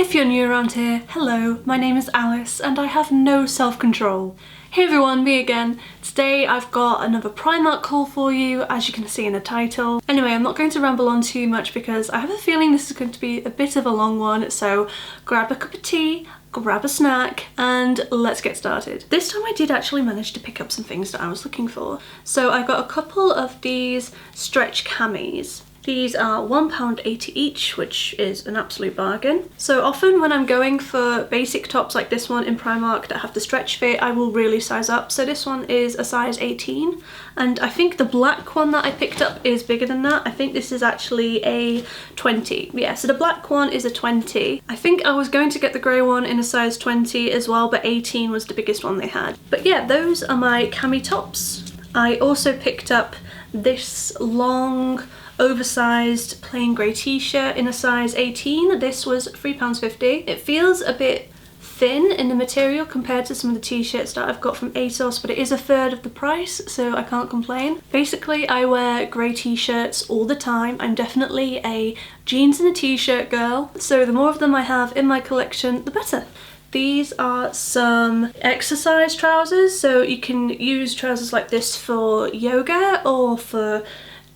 If you're new around here, hello, my name is Alice and I have no self-control. Hey everyone, me again. Today I've got another Primark haul for you, as you can see in the title. Anyway, I'm not going to ramble on too much because I have a feeling this is going to be a bit of a long one, so grab a cup of tea, grab a snack, and let's get started. This time I did actually manage to pick up some things that I was looking for. So I got a couple of these stretch camis. These are £1.80 each, which is an absolute bargain. So often when I'm going for basic tops like this one in Primark that have the stretch fit, I will really size up. So this one is a size 18, and I think the black one that I picked up is bigger than that. I think this is actually a 20. Yeah, so the black one is a 20. I think I was going to get the grey one in a size 20 as well, but 18 was the biggest one they had. But yeah, those are my cami tops. I also picked up this long oversized plain grey t-shirt in a size 18. This was £3.50. It feels a bit thin in the material compared to some of the t-shirts that I've got from ASOS, but it is a third of the price, so I can't complain. Basically, I wear grey t-shirts all the time. I'm definitely a jeans and a t-shirt girl, so the more of them I have in my collection, the better. These are some exercise trousers, so you can use trousers like this for yoga or for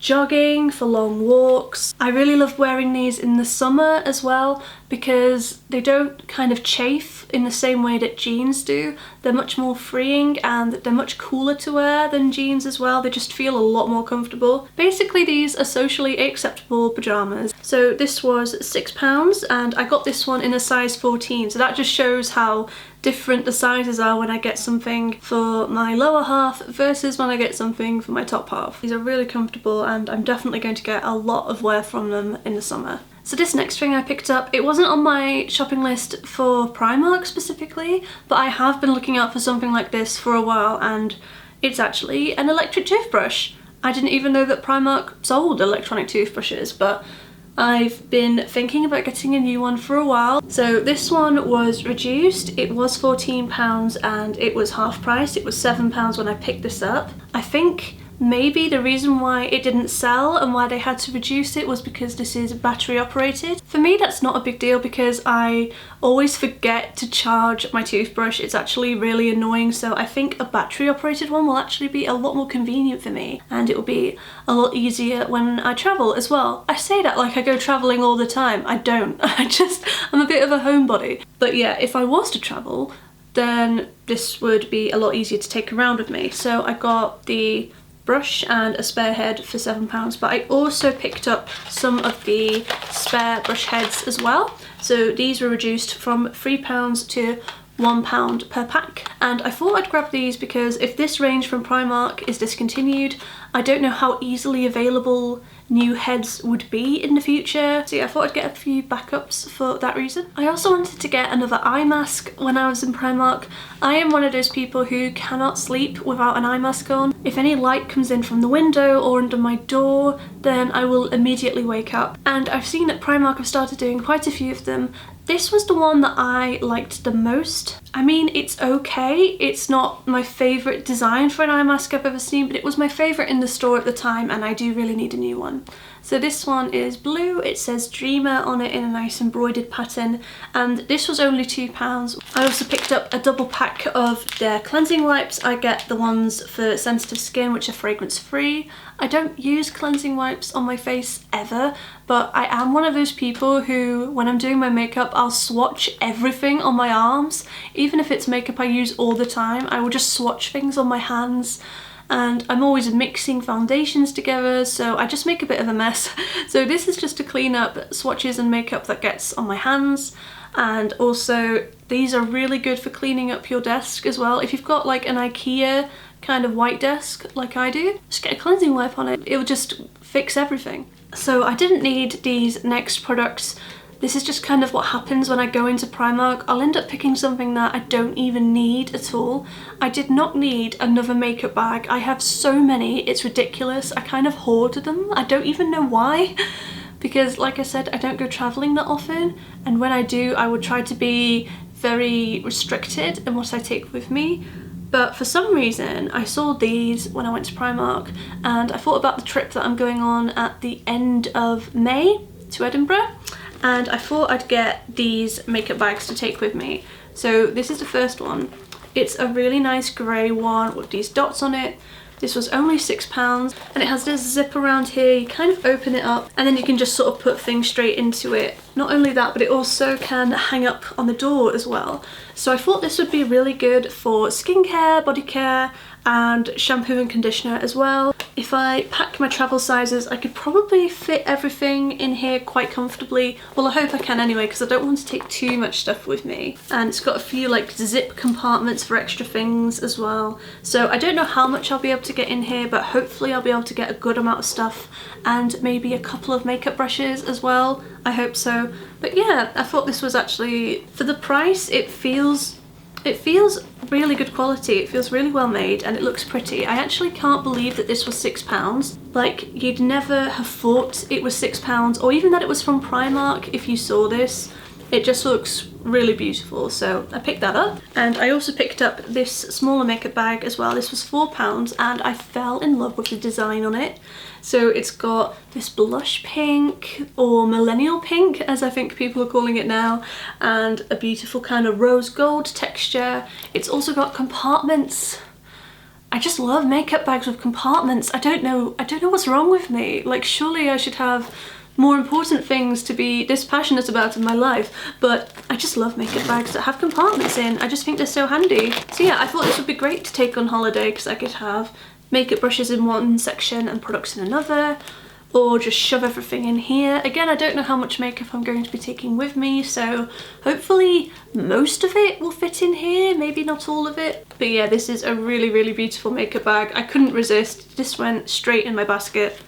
jogging, for long walks. I really love wearing these in the summer as well because they don't kind of chafe in the same way that jeans do. They're much more freeing and they're much cooler to wear than jeans as well. They just feel a lot more comfortable. Basically, these are socially acceptable pajamas. So this was £6 and I got this one in a size 14. So that just shows how different the sizes are when I get something for my lower half versus when I get something for my top half. These are really comfortable and I'm definitely going to get a lot of wear from them in the summer. So this next thing I picked up, it wasn't on my shopping list for Primark specifically, but I have been looking out for something like this for a while, and it's actually an electric toothbrush. I didn't even know that Primark sold electronic toothbrushes, but I've been thinking about getting a new one for a while. So this one was reduced. It was £14 and it was half price. It was £7 when I picked this up. I think maybe the reason why it didn't sell and why they had to reduce it was because this is battery operated. For me, that's not a big deal because I always forget to charge my toothbrush. It's actually really annoying, so I think a battery operated one will actually be a lot more convenient for me and it will be a lot easier when I travel as well. I say that like I go traveling all the time. I don't. I'm a bit of a homebody. But yeah, if I was to travel, then this would be a lot easier to take around with me. So I got the brush and a spare head for £7, but I also picked up some of the spare brush heads as well. So these were reduced from £3 to £1 per pack, and I thought I'd grab these because if this range from Primark is discontinued, I don't know how easily available new heads would be in the future. So yeah, I thought I'd get a few backups for that reason. I also wanted to get another eye mask when I was in Primark. I am one of those people who cannot sleep without an eye mask on. If any light comes in from the window or under my door, then I will immediately wake up. And I've seen that Primark have started doing quite a few of them. This was the one that I liked the most. I mean, it's okay. It's not my favourite design for an eye mask I've ever seen, but it was my favourite in the store at the time and I do really need a new one. So this one is blue. It says Dreamer on it in a nice embroidered pattern, and this was only £2. I also picked up a double pack of their cleansing wipes. I get the ones for sensitive skin, which are fragrance free. I don't use cleansing wipes on my face ever, but I am one of those people who, when I'm doing my makeup, I'll swatch everything on my arms. Even if it's makeup I use all the time, I will just swatch things on my hands. And I'm always mixing foundations together, so I just make a bit of a mess. So this is just to clean up swatches and makeup that gets on my hands. And also these are really good for cleaning up your desk as well. If you've got like an IKEA kind of white desk like I do, just get a cleansing wipe on it. It'll just fix everything. So I didn't need these next products. This is just kind of what happens when I go into Primark. I'll end up picking something that I don't even need at all. I did not need another makeup bag. I have so many, it's ridiculous. I kind of hoard them. I don't even know why. Because like I said, I don't go traveling that often. And when I do, I would try to be very restricted in what I take with me. But for some reason, I saw these when I went to Primark and I thought about the trip that I'm going on at the end of May to Edinburgh. and I thought I'd get these makeup bags to take with me. So this is the first one. It's a really nice grey one with these dots on it. This was only £6 and it has this zip around here. You kind of open it up and then you can just sort of put things straight into it. Not only that, but it also can hang up on the door as well. So I thought this would be really good for skincare, body care, and shampoo and conditioner as well. If I pack my travel sizes, I could probably fit everything in here quite comfortably. Well, I hope I can anyway, because I don't want to take too much stuff with me. And it's got a few like zip compartments for extra things as well. So I don't know how much I'll be able to get in here, but hopefully I'll be able to get a good amount of stuff and maybe a couple of makeup brushes as well. I hope so. But yeah, I thought this was actually, for the price, it feels really good quality. It feels really well made and it looks pretty. I actually can't believe that this was £6. Like, you'd never have thought it was £6 or even that it was from Primark if you saw this. It just looks really beautiful, so I picked that up. And I also picked up this smaller makeup bag as well. This was £4 and I fell in love with the design on it. So it's got this blush pink, or millennial pink as I think people are calling it now, and a beautiful kind of rose gold texture. It's also got compartments. I just love makeup bags with compartments. I don't know what's wrong with me. Like, surely I should have more important things to be this passionate about in my life, but I just love makeup bags that have compartments in. I just think they're so handy. So yeah, I thought this would be great to take on holiday because I could have makeup brushes in one section and products in another, or just shove everything in here. Again, I don't know how much makeup I'm going to be taking with me, so hopefully most of it will fit in here, maybe not all of it. But yeah, this is a really, really beautiful makeup bag. I couldn't resist. This went straight in my basket.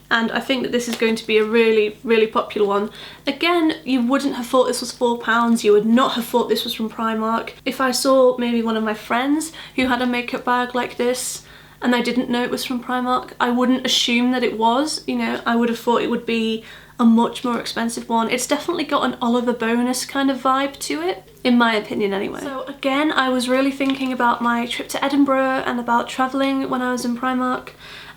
And I think that this is going to be a really, really popular one. Again, you wouldn't have thought this was £4. You would not have thought this was from Primark. If I saw maybe one of my friends who had a makeup bag like this and I didn't know it was from Primark, I wouldn't assume that it was, you know, I would have thought it would be a much more expensive one. It's definitely got an Oliver Bonus kind of vibe to it, in my opinion anyway. So again, I was really thinking about my trip to Edinburgh and about travelling when I was in Primark,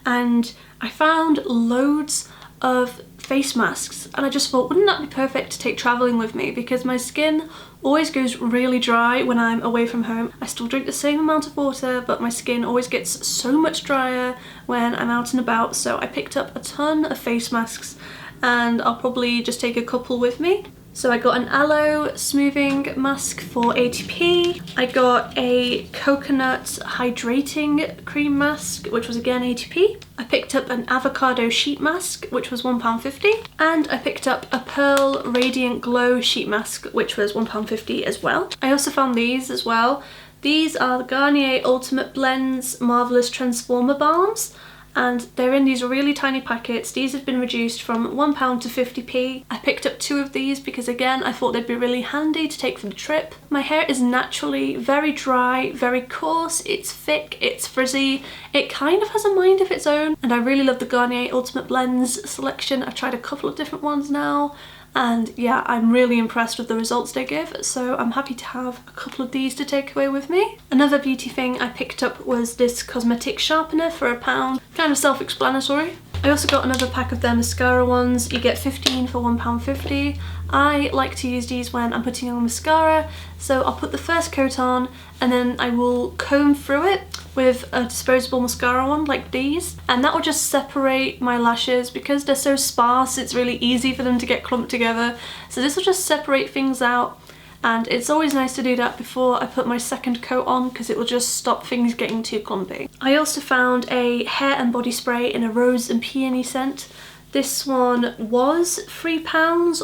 and I found loads of face masks and I just thought, wouldn't that be perfect to take travelling with me, because my skin always goes really dry when I'm away from home. I still drink the same amount of water, but my skin always gets so much drier when I'm out and about, so I picked up a ton of face masks and I'll probably just take a couple with me. So I got an aloe smoothing mask for 80p. I got a coconut hydrating cream mask, which was again 80p. I picked up an avocado sheet mask, which was £1.50. And I picked up a pearl radiant glow sheet mask, which was £1.50 as well. I also found these as well. These are the Garnier Ultimate Blends Marvelous Transformer Balms, and they're in these really tiny packets. These have been reduced from £1 to 50p. I picked up 2 of these because again, I thought they'd be really handy to take for the trip. My hair is naturally very dry, very coarse, it's thick, it's frizzy. It kind of has a mind of its own, and I really love the Garnier Ultimate Blends selection. I've tried a couple of different ones now, and yeah, I'm really impressed with the results they give, so I'm happy to have a couple of these to take away with me. Another beauty thing I picked up was this cosmetic sharpener for £1, kind of self-explanatory. I also got another pack of their mascara ones. You get 15 for £1.50. I like to use these when I'm putting on mascara, so I'll put the first coat on and then I will comb through it with a disposable mascara one like these, and that will just separate my lashes. Because they're so sparse, it's really easy for them to get clumped together, so this will just separate things out, and it's always nice to do that before I put my second coat on because it will just stop things getting too clumpy. I also found a hair and body spray in a rose and peony scent. This one was £3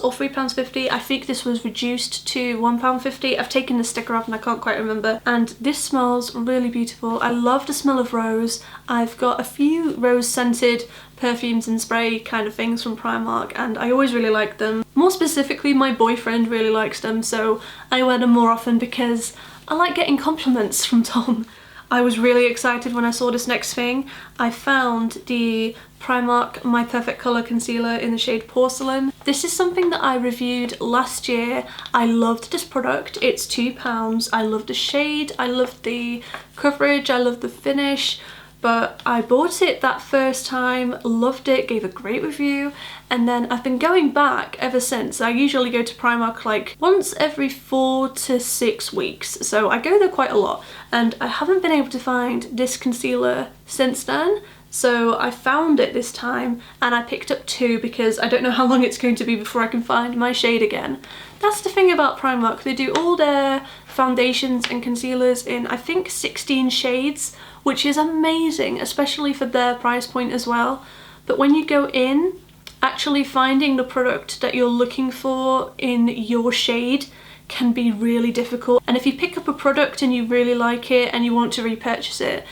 or £3.50. I think this was reduced to £1.50. I've taken the sticker off and I can't quite remember. And this smells really beautiful. I love the smell of rose. I've got a few rose scented perfumes and spray kind of things from Primark and I always really like them. More specifically, my boyfriend really likes them, so I wear them more often because I like getting compliments from Tom. I was really excited when I saw this next thing. I found the Primark My Perfect Colour Concealer in the shade Porcelain. This is something that I reviewed last year. I loved this product. It's £2. I love the shade, I love the coverage, I love the finish. but I bought it that first time, loved it, gave a great review, and then I've been going back ever since. I usually go to Primark like once every 4 to 6 weeks, so I go there quite a lot, and I haven't been able to find this concealer since then. So I found it this time and I picked up 2 because I don't know how long it's going to be before I can find my shade again. That's the thing about Primark, they do all their foundations and concealers in I think 16 shades, which is amazing, especially for their price point as well. But when you go in, actually finding the product that you're looking for in your shade can be really difficult. And if you pick up a product and you really like it and you want to repurchase it,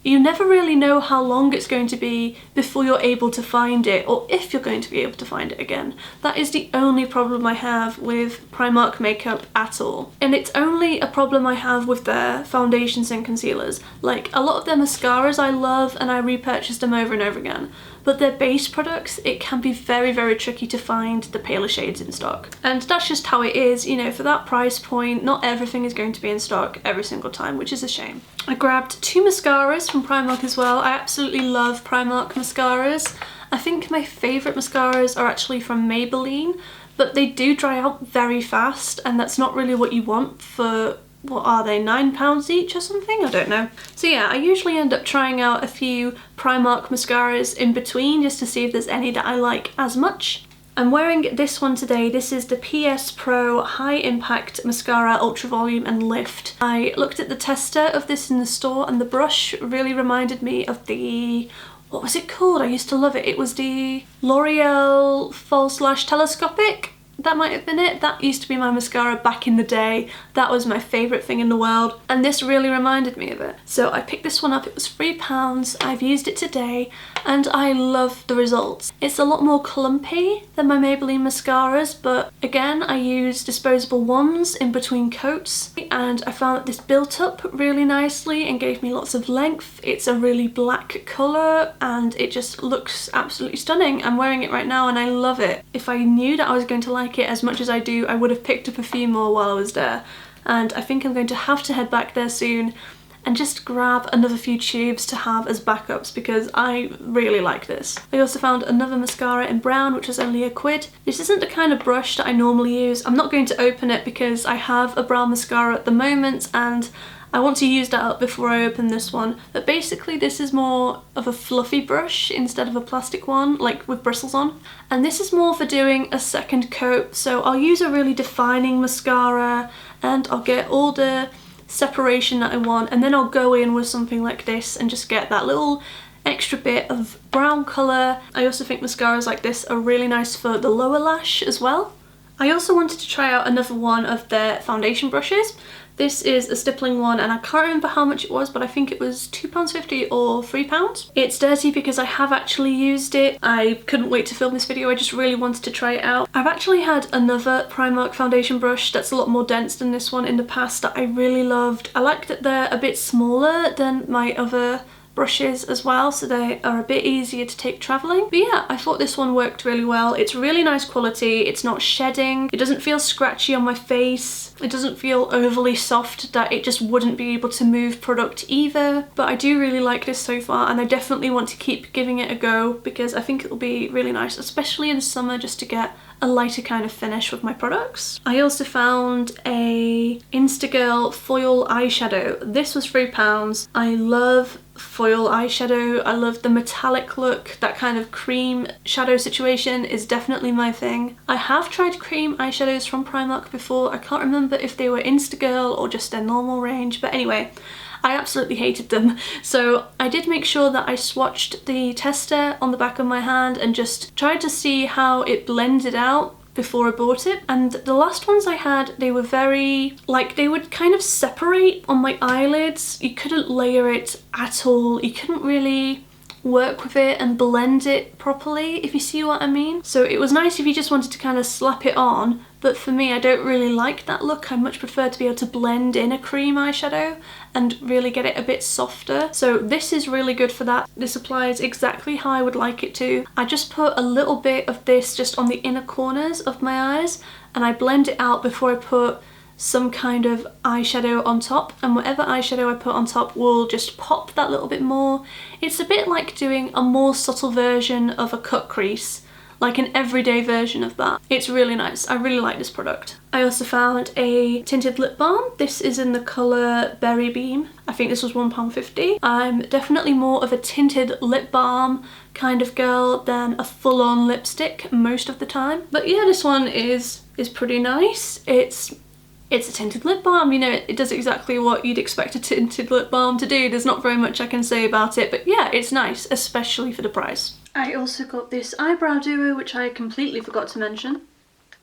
you never really know how long it's going to be before you're able to find it, or if you're going to be able to find it again. That is the only problem I have with Primark makeup at all. And it's only a problem I have with their foundations and concealers. Like, a lot of their mascaras I love and I repurchase them over and over again. But their base products, it can be very, very tricky to find the paler shades in stock. And that's just how it is, you know, for that price point, not everything is going to be in stock every single time, which is a shame. I grabbed 2 mascaras from Primark as well. I absolutely love Primark mascaras. I think my favourite mascaras are actually from Maybelline, but they do dry out very fast, and that's not really what you want for, what are they, £9 each or something? I don't know. So yeah, I usually end up trying out a few Primark mascaras in between just to see if there's any that I like as much. I'm wearing this one today. This is the PS Pro High Impact Mascara Ultra Volume and Lift. I looked at the tester of this in the store and the brush really reminded me of the, what was it called? I used to love it. It was the L'Oreal False Lash Telescopic. That might have been it. That used to be my mascara back in the day. That was my favourite thing in the world, and this really reminded me of it. So I picked this one up, it was £3, I've used it today, and I love the results. It's a lot more clumpy than my Maybelline mascaras, but again, I use disposable ones in between coats, and I found that this built up really nicely and gave me lots of length. It's a really black colour, and it just looks absolutely stunning. I'm wearing it right now and I love it. If I knew that I was going to like it as much as I do, I would have picked up a few more while I was there, and I think I'm going to have to head back there soon and just grab another few tubes to have as backups because I really like this. I also found another mascara in brown, which was only £1. This isn't the kind of brush that I normally use. I'm not going to open it because I have a brown mascara at the moment and I want to use that up before I open this one. But basically this is more of a fluffy brush instead of a plastic one, like with bristles on. And this is more for doing a second coat. So I'll use a really defining mascara and I'll get all the separation that I want, and then I'll go in with something like this and just get that little extra bit of brown colour. I also think mascaras like this are really nice for the lower lash as well. I also wanted to try out another one of their foundation brushes. This is a stippling one and I can't remember how much it was, but I think it was £2.50 or £3. It's dirty because I have actually used it. I couldn't wait to film this video, I just really wanted to try it out. I've actually had another Primark foundation brush that's a lot more dense than this one in the past that I really loved. I like that they're a bit smaller than my other brushes as well, so they are a bit easier to take traveling. But yeah, I thought this one worked really well. It's really nice quality, it's not shedding, it doesn't feel scratchy on my face, it doesn't feel overly soft that it just wouldn't be able to move product either. But I do really like this so far and I definitely want to keep giving it a go because I think it'll be really nice, especially in summer, just to get a lighter kind of finish with my products. I also found a Instagirl foil eyeshadow. This was £3. I love foil eyeshadow. I love the metallic look. That kind of cream shadow situation is definitely my thing. I have tried cream eyeshadows from Primark before. I can't remember if they were Instagirl or just their normal range, but anyway, I absolutely hated them. So I did make sure that I swatched the tester on the back of my hand and just tried to see how it blended out before I bought it. And the last ones I had, they were very, like, they would kind of separate on my eyelids. You couldn't layer it at all. You couldn't really work with it and blend it properly, if you see what I mean. So it was nice if you just wanted to kind of slap it on, but for me, I don't really like that look. I much prefer to be able to blend in a cream eyeshadow and really get it a bit softer. So this is really good for that. This applies exactly how I would like it to. I just put a little bit of this just on the inner corners of my eyes and I blend it out before I put some kind of eyeshadow on top, and whatever eyeshadow I put on top will just pop that little bit more. It's a bit like doing a more subtle version of a cut crease, like an everyday version of that. It's really nice. I really like this product. I also found a tinted lip balm. This is in the colour Berry Beam. I think this was £1.50. I'm definitely more of a tinted lip balm kind of girl than a full-on lipstick most of the time. But yeah, this one is pretty nice. It's a tinted lip balm, you know, it does exactly what you'd expect a tinted lip balm to do. There's not very much I can say about it, but yeah, it's nice, especially for the price. I also got this eyebrow duo, which I completely forgot to mention.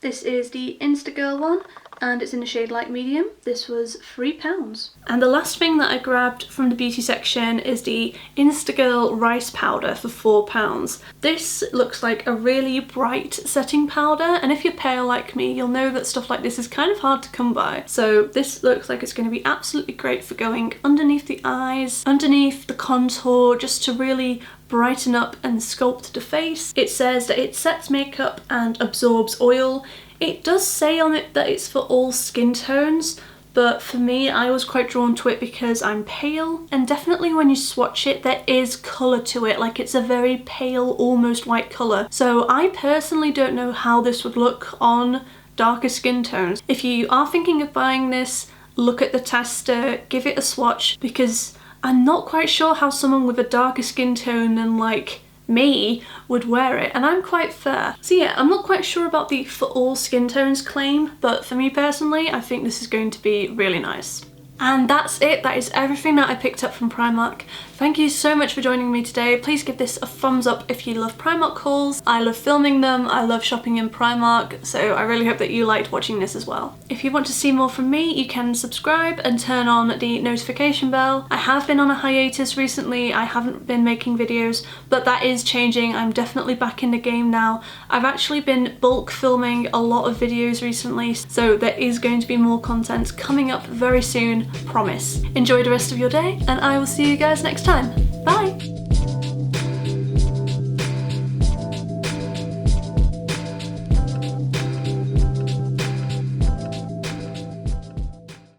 This is the Instagirl one, and it's in the shade Light Medium. This was £3. And the last thing that I grabbed from the beauty section is the Instagirl Rice Powder for £4. This looks like a really bright setting powder, and if you're pale like me, you'll know that stuff like this is kind of hard to come by. So this looks like it's going to be absolutely great for going underneath the eyes, underneath the contour, just to really brighten up and sculpt the face. It says that it sets makeup and absorbs oil. It does say on it that it's for all skin tones, but for me, I was quite drawn to it because I'm pale, and definitely when you swatch it, there is colour to it, like it's a very pale, almost white colour. So I personally don't know how this would look on darker skin tones. If you are thinking of buying this, look at the tester, give it a swatch, because I'm not quite sure how someone with a darker skin tone than like me would wear it, and I'm quite fair. So yeah, I'm not quite sure about the for all skin tones claim, but for me personally, I think this is going to be really nice. And that's it. That is everything that I picked up from Primark. Thank you so much for joining me today. Please give this a thumbs up if you love Primark hauls. I love filming them. I love shopping in Primark, so I really hope that you liked watching this as well. If you want to see more from me, you can subscribe and turn on the notification bell. I have been on a hiatus recently. I haven't been making videos, but that is changing. I'm definitely back in the game now. I've actually been bulk filming a lot of videos recently, so there is going to be more content coming up very soon. Promise. Enjoy the rest of your day, and I will see you guys next time. Bye!